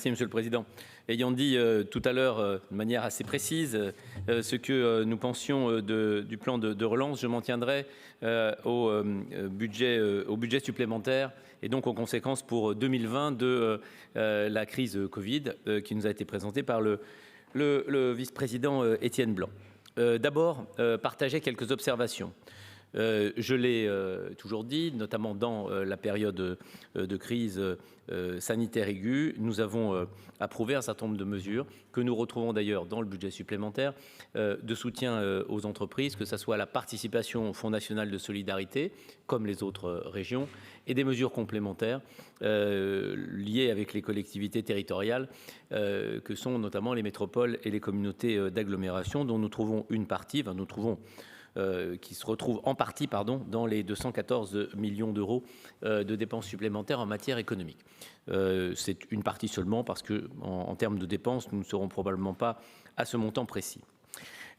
Merci, Monsieur le Président. Ayant dit tout à l'heure de manière assez précise ce que nous pensions du plan de relance, je m'en tiendrai au budget supplémentaire et donc aux conséquences pour 2020 de la crise Covid qui nous a été présentée par le vice-président Étienne Blanc. D'abord, partager quelques observations. Je l'ai toujours dit, notamment dans la période de crise sanitaire aiguë, nous avons approuvé un certain nombre de mesures que nous retrouvons d'ailleurs dans le budget supplémentaire de soutien aux entreprises, que ce soit la participation au Fonds national de solidarité, comme les autres régions, et des mesures complémentaires liées avec les collectivités territoriales, que sont notamment les métropoles et les communautés d'agglomération, dont nous trouvons une partie, qui se retrouve en partie dans les 214 millions d'euros de dépenses supplémentaires en matière économique. C'est une partie seulement parce que, en termes de dépenses, nous ne serons probablement pas à ce montant précis.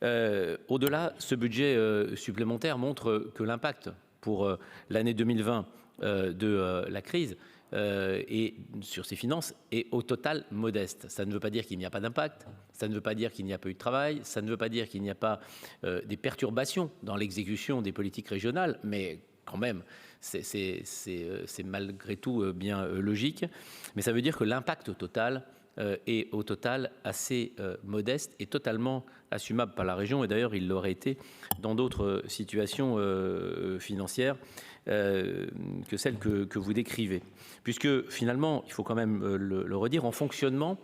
Au-delà, ce budget supplémentaire montre que l'impact pour l'année 2020 de la crise et sur ses finances est au total modeste. Ça ne veut pas dire qu'il n'y a pas d'impact, ça ne veut pas dire qu'il n'y a pas eu de travail, ça ne veut pas dire qu'il n'y a pas des perturbations dans l'exécution des politiques régionales, mais quand même, c'est malgré tout bien logique. Mais ça veut dire que l'impact au total est au total assez modeste et totalement assumable par la région. Et d'ailleurs, il l'aurait été dans d'autres situations financières que celles que vous décrivez. Puisque finalement, il faut quand même le redire, en fonctionnement,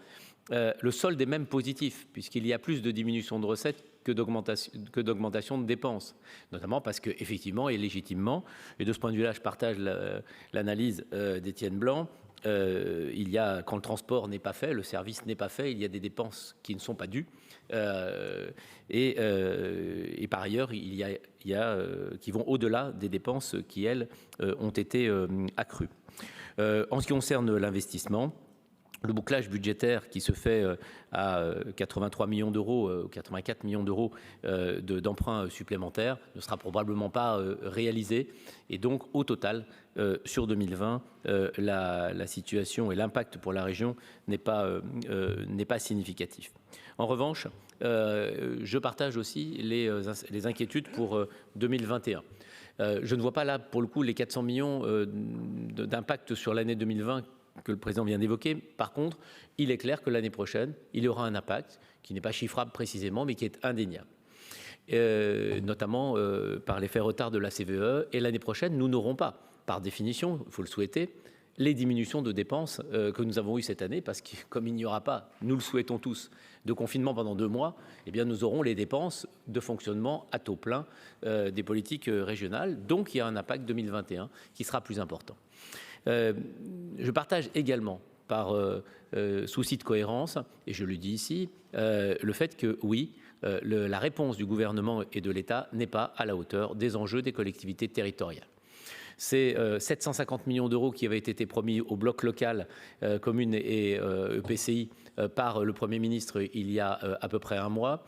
le solde est même positif, puisqu'il y a plus de diminution de recettes que d'augmentation de dépenses, notamment parce qu'effectivement et légitimement, et de ce point de vue-là, je partage l'analyse d'Étienne Blanc, il y a, quand le transport n'est pas fait, le service n'est pas fait, il y a des dépenses qui ne sont pas dues. Et par ailleurs, il y a qui vont au-delà des dépenses qui, elles, ont été accrues. En ce qui concerne l'investissement, le bouclage budgétaire qui se fait à 83 millions d'euros, 84 millions d'euros d'emprunts supplémentaires ne sera probablement pas réalisé. Et donc, au total, sur 2020, la situation et l'impact pour la région n'est pas significatif. En revanche, je partage aussi les inquiétudes pour 2021. Je ne vois pas là, pour le coup, les 400 millions d'impact sur l'année 2020 que le président vient d'évoquer. Par contre, il est clair que l'année prochaine, il y aura un impact qui n'est pas chiffrable précisément, mais qui est indéniable, notamment par l'effet retard de la CVE. Et l'année prochaine, nous n'aurons pas, par définition, il faut le souhaiter, les diminutions de dépenses que nous avons eues cette année, parce que comme il n'y aura pas, nous le souhaitons tous, de confinement pendant 2 mois, eh bien nous aurons les dépenses de fonctionnement à taux plein des politiques régionales. Donc il y a un impact 2021 qui sera plus important. Je partage également, par souci de cohérence, et je le dis ici, le fait que oui, la réponse du gouvernement et de l'État n'est pas à la hauteur des enjeux des collectivités territoriales. C'est 750 millions d'euros qui avaient été promis au bloc local, communes et EPCI par le Premier ministre il y a à peu près un mois.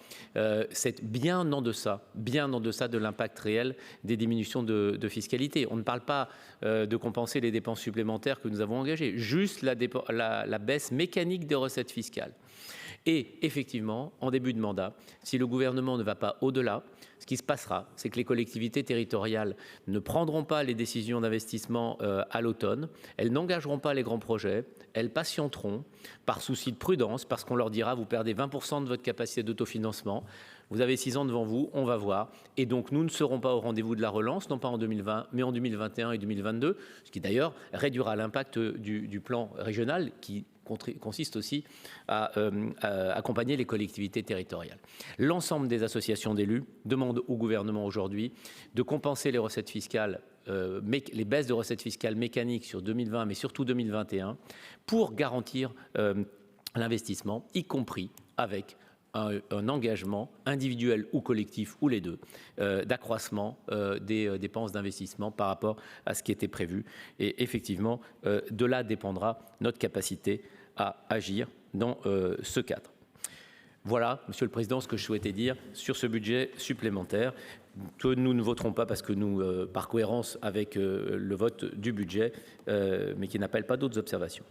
C'est bien en deçà de l'impact réel des diminutions de fiscalité. On ne parle pas de compenser les dépenses supplémentaires que nous avons engagées, juste la baisse mécanique des recettes fiscales. Et effectivement, en début de mandat, si le gouvernement ne va pas au-delà, ce qui se passera, c'est que les collectivités territoriales ne prendront pas les décisions d'investissement à l'automne, elles n'engageront pas les grands projets, elles patienteront par souci de prudence, parce qu'on leur dira « vous perdez 20% de votre capacité d'autofinancement, vous avez 6 ans devant vous, on va voir ». Et donc nous ne serons pas au rendez-vous de la relance, non pas en 2020, mais en 2021 et 2022, ce qui d'ailleurs réduira l'impact du plan régional qui consiste aussi à accompagner les collectivités territoriales. L'ensemble des associations d'élus demandent au gouvernement aujourd'hui de compenser les recettes fiscales, les baisses de recettes fiscales mécaniques sur 2020, mais surtout 2021, pour garantir l'investissement, y compris avec un engagement individuel ou collectif, ou les deux, d'accroissement des dépenses d'investissement par rapport à ce qui était prévu. Et effectivement, de là dépendra notre capacité à agir dans ce cadre. Voilà, Monsieur le Président, ce que je souhaitais dire sur ce budget supplémentaire que nous ne voterons pas parce que nous, par cohérence avec le vote du budget, mais qui n'appelle pas d'autres observations.